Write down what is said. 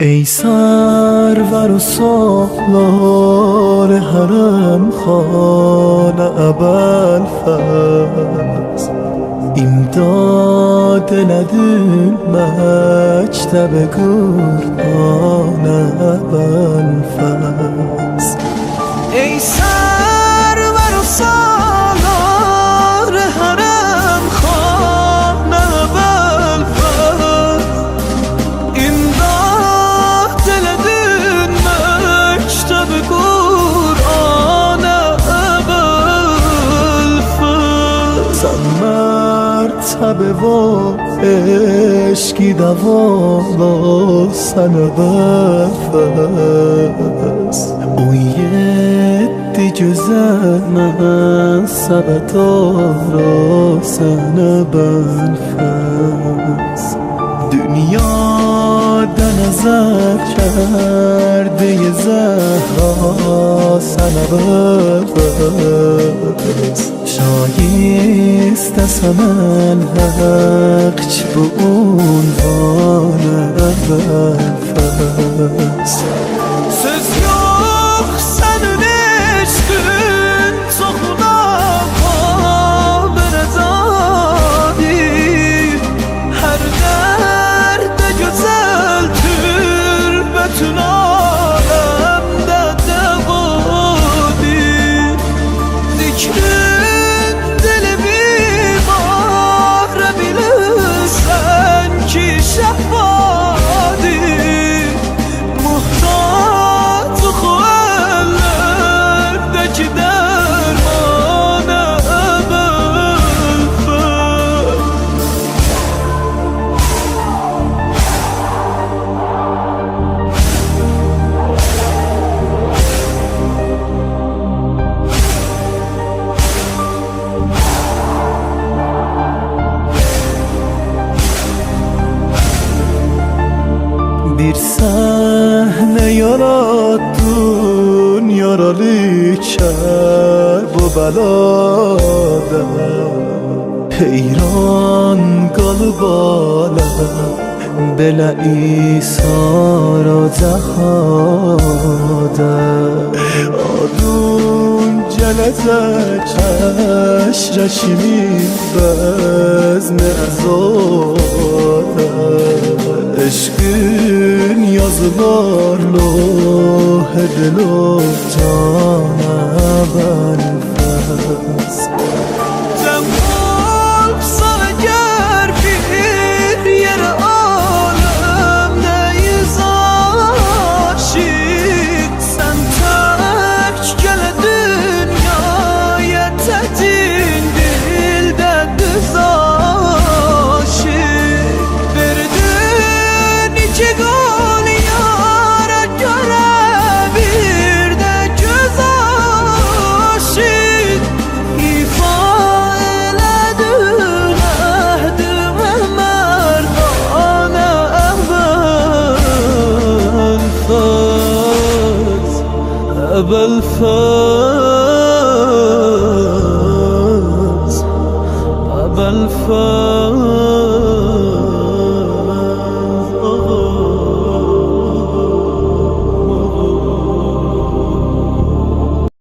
ای سرور و سالار حرم خانه ابوالفضل، امداد ندون مکتب قرآن ابوالفضل. ای سرور و سالار حرم خانه ابوالفضل، امداد ندون مکتب قرآن ابوالفضل. مرتبه و عشقی دوالا سن ابوالفضل، اون یه جزء من سبتارا سن ابوالفضل. دنیا در نظر کرده ی زهرا سن ابوالفضل، شایسته سمن حق چه به عنوان ابوالفضل. Söz yok senin eşkin soğuna kamerezadi, her derde güzeldir bütün alemde devadi. Zikrin dili bir bahre bilirsen ki şehvadi, bir sahne yarattın yaralı Kerbela'da, heyran kalıp alem bela İsa'ra zahada. Adun gelecek eşreşimin bezme ezada, eşkın yazılar lohe dilo cana benfez. Cemol sana ger bir yere alemdeyiz aşık, sen terk gele dünyaya tetin dilde düz aşık. Verdin iki gol yara göre bir de göz aşık, ifa eledin ehdime merdane Ebelfaz, Ebelfaz, Ebelfaz.